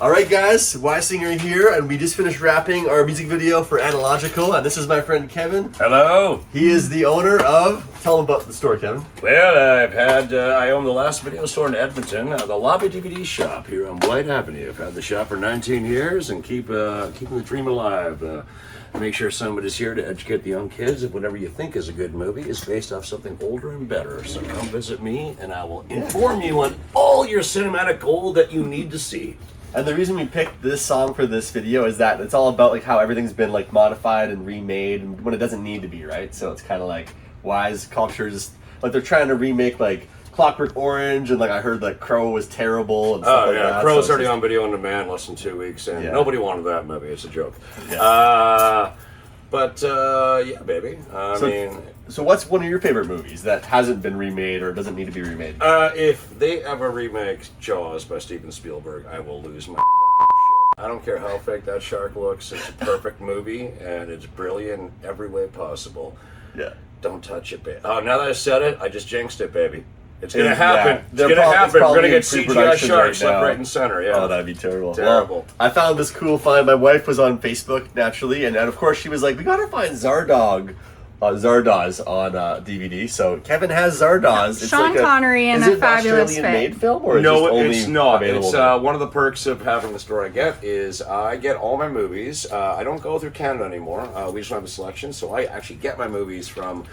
Alright guys, Wiesinger here, and we just finished wrapping our music video for Analogical, and this is my friend Kevin. Hello. He is the owner of... Tell him about the store, Kevin. Well, I own the last video store in Edmonton, the Lobby DVD shop here on White Avenue. I've had the shop for 19 years and keeping the dream alive. Make sure somebody's here to educate the young kids that whatever you think is a good movie is based off something older and better. So come visit me and I will inform you on all your cinematic gold that you need to see. And the reason we picked this song for this video is that it's all about like how everything's been like modified and remade and when it doesn't need to be, right? So it's kind of like wise culture, just like they're trying to remake like Clockwork Orange, and like I heard like Crow was terrible and stuff like that. Crow's so already on video on demand less than 2 weeks, and nobody wanted that movie. It's a joke. Yeah. Yeah, baby. So what's one of your favorite movies that hasn't been remade or doesn't need to be remade? If they ever remake Jaws by Steven Spielberg, I will lose my fucking shit. I don't care how fake that shark looks. It's a perfect movie, and it's brilliant in every way possible. Yeah. Don't touch it, baby. Oh, now that I said it, I just jinxed it, baby. It's gonna happen. It's gonna it's happen. We're gonna in get CGI sharks now. left, right, and center. Yeah. Oh, that'd be terrible. Terrible. Well, I found this cool find. My wife was on Facebook naturally, and of course she was like, "We gotta find Zardoz on DVD." So Kevin has Zardoz. It's Sean like Connery in a fabulous fit. Australian-made film, or No, is it's not. available It's there? one of the perks of having the store I get is I get all my movies. I don't go through Canada anymore. We just don't have a selection, so I actually get my movies from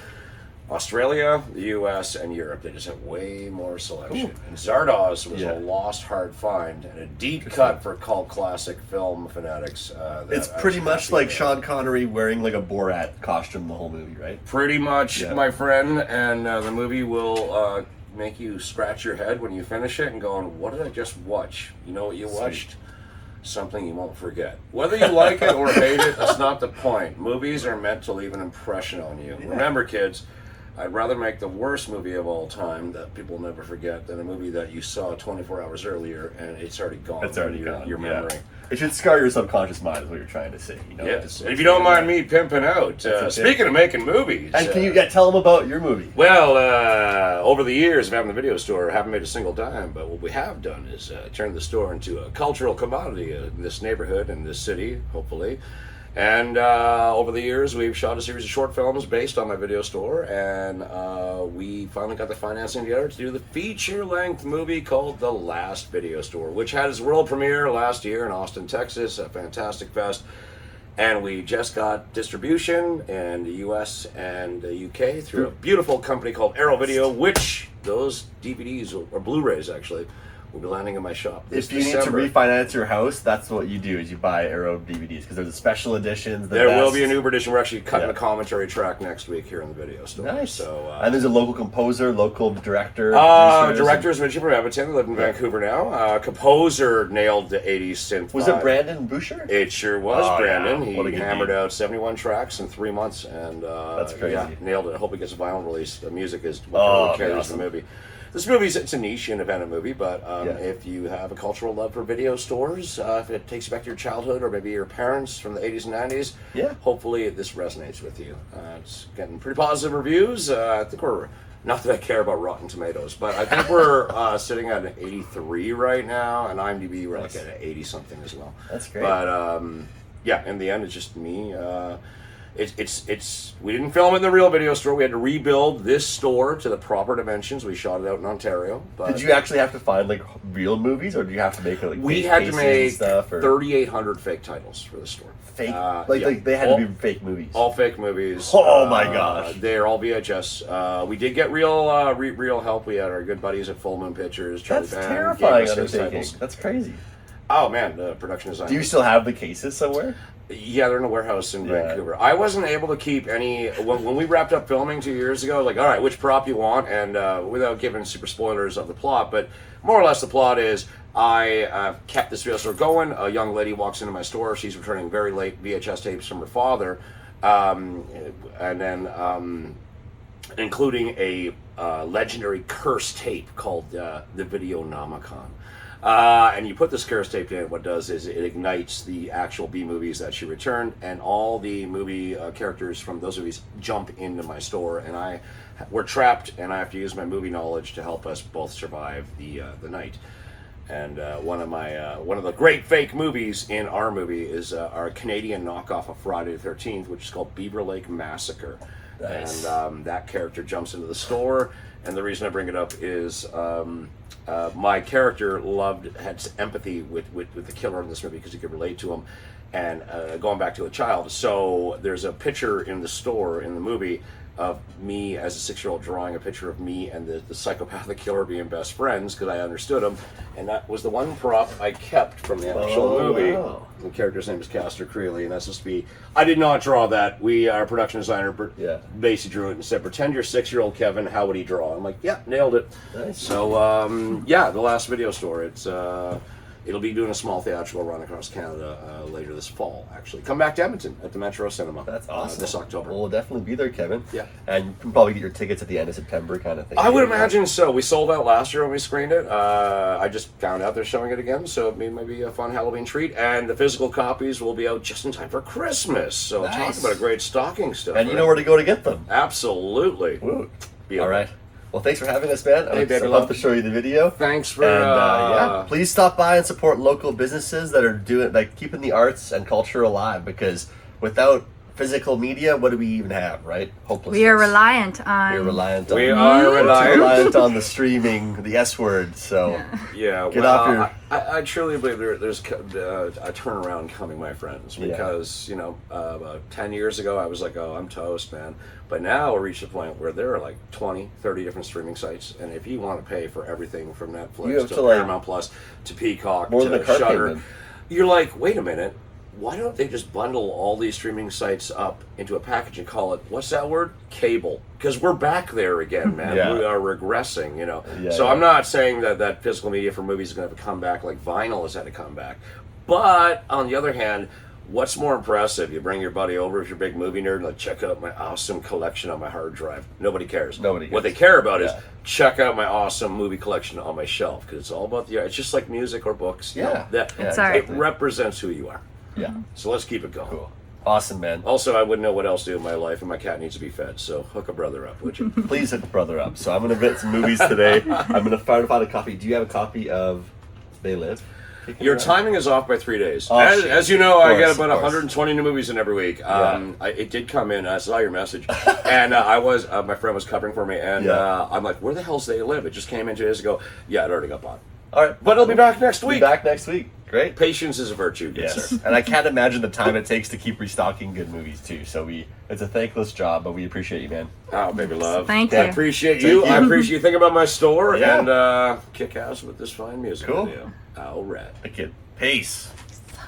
Australia, the U.S., and Europe. They just have way more selection. Ooh. And Zardoz was a lost hard find and a deep cut for cult classic film fanatics. It's pretty much like Sean Connery wearing like a Borat costume the whole movie, right? Pretty much, my friend, and the movie will make you scratch your head when you finish it and going, what did I just watch? You know what you watched? Something you won't forget. Whether you like it or hate it, that's not the point. Movies are meant to leave an impression on you. Remember, kids, I'd rather make the worst movie of all time that people will never forget than a movie that you saw 24 hours earlier and it's already gone. It's already gone. Your memory. It should scar your subconscious mind, is what you're trying to say. You know? Yes. And if you don't mind me pimping out, speaking of making movies. And can you tell them about your movie? Well, over the years of having the video store, I haven't made a single dime, but what we have done is turn the store into a cultural commodity in this neighborhood and this city, hopefully. And over the years, we've shot a series of short films based on my video store, and we finally got the financing together to do the feature-length movie called The Last Video Store, which had its world premiere last year in Austin, Texas, a fantastic fest. And we just got distribution in the US and the UK through a beautiful company called Arrow Video, which those DVDs, or Blu-rays actually, will be landing in my shop this If you need to refinance your house, that's what you do, is you buy Arrow DVDs, because there's the special editions. There will be an Uber edition. We're actually cutting a commentary track next week here in the video store. Nice. So, and there's a local composer, local director. Director's Mitchie from Edmonton. They live in Vancouver now. Composer nailed the 80s synth. Was it Brandon Boucher? It sure was Brandon. Yeah. He hammered out 71 tracks in 3 months, and that's crazy. Yeah, nailed it. I hope he gets a vinyl release. The music is what carries the movie. This movie's it's a niche independent movie, but if you have a cultural love for video stores, if it takes you back to your childhood or maybe your parents from the 80s and 90s, hopefully this resonates with you. It's getting pretty positive reviews. I think we're, not that I care about Rotten Tomatoes, but I think we're sitting at an 83 right now, and IMDb we're like at an 80 something as well. That's great. But yeah, in the end, it's just me. We didn't film it in the real video store. We had to rebuild this store to the proper dimensions. We shot it out in Ontario. But did you actually have to find like real movies, or did you have to make like we had to make 3,800 fake titles for the store. Fake, like they had to be fake movies. All fake movies. Oh my gosh! They're all VHS. We did get real help. We had our good buddies at Full Moon Pictures. Charlie That's Band, terrifying undertaking. That's crazy. Oh man, the production design. Do you still have the cases somewhere? Yeah, they're in a warehouse in Vancouver. I wasn't able to keep any... When we wrapped up filming 2 years ago, like, all right, which prop you want? And without giving super spoilers of the plot, but more or less the plot is I kept this video store going. A young lady walks into my store. She's returning very late VHS tapes from her father. And then including a legendary curse tape called the Videonomicon. And you put this curse tape in, what it does is it ignites the actual B movies that she returned, and all the movie characters from those movies jump into my store, and we're trapped, and I have to use my movie knowledge to help us both survive the night. And one of the great fake movies in our movie is our Canadian knockoff of Friday the 13th, which is called Beaver Lake Massacre. Nice. And that character jumps into the store, and the reason I bring it up is my character had empathy with the killer in this movie because he could relate to him, and going back to a child. So there's a picture in the store in the movie of me as a 6-year-old drawing a picture of me and the psychopathic killer being best friends because I understood him, and that was the one prop I kept from the actual movie. Wow. The character's name is Castor Creeley, and that's supposed to be. I did not draw that. Our production designer basically drew it and said, "Pretend you're 6-year-old Kevin. How would he draw?" I'm like, "Yeah, nailed it." Nice. So the last video store. It'll be doing a small theatrical run across Canada later this fall, actually. Come back to Edmonton at the Metro Cinema. That's awesome. This October. Well, we'll definitely be there, Kevin. Yeah. And you can probably get your tickets at the end of September kind of thing. I would imagine so. We sold out last year when we screened it. I just found out they're showing it again, so it may be a fun Halloween treat. And the physical copies will be out just in time for Christmas. So Nice. talk about a great stocking stuffer. And you know where to go to get them. Absolutely. Woo. Beautiful. All right. Well, thanks for having us, man. Hey, baby I'd love love. to show you the video. Thanks for And please stop by and support local businesses that are keeping the arts and culture alive, because without physical media, what do we even have, right? Hopelessness. We are reliant on. We're reliant We on are reliant. reliant on the streaming, the S word. So Yeah, Get off your- I truly believe there's a turnaround coming, my friends, Yeah. because about 10 years ago I was like, oh, I'm toast, man. But now we're reached a point where there are like 20, 30 different streaming sites, and if you want to pay for everything from You Netflix have to to, like, Paramount Plus to Peacock more than a to car Shudder, payment. you're like, wait a minute. Why don't they just bundle all these streaming sites up into a package and call it, what's that word? Cable. Because we're back there again, man. Yeah. We are regressing, Yeah, so yeah. I'm not saying that physical media for movies is going to have a comeback like vinyl has had a comeback. But on the other hand, what's more impressive? You bring your buddy over if you're a big movie nerd and like, check out my awesome collection on my hard drive. Nobody cares. Nobody What they cares. care about is Yeah. check out my awesome movie collection on my shelf, because it's all about it's just like music or books. Yeah. That Yeah, It's art. it represents who you are. Yeah. So let's keep it going. Cool. Awesome, man. Also, I wouldn't know what else to do in my life, and my cat needs to be fed. So hook a brother up, would you? Please hit the brother up. So I'm going to vet some movies today. I'm going to try to find a copy. Do you have a copy of They Live? Kicking Your around? timing is off by 3 days. Oh, as, shit. as you know, Of I get course, about of course. 120 new movies in every week. Yeah. It did come in. I saw your message, and my friend was covering for me, and Yeah. I'm like, "Where the hell's They Live?" It just came in 2 days ago. Yeah, it already got bought, All right. but it'll be back next Be week. back next week. Great. Patience is a virtue, good Yes. sir. And I can't imagine the time it takes to keep restocking good movies, too. So it's a thankless job, but we appreciate you, man. Oh, baby love. Thank I you. appreciate Thank you. I you. appreciate you thinking about my store Yeah. and kick ass with this fine music Cool. video. All right. A kid. Peace.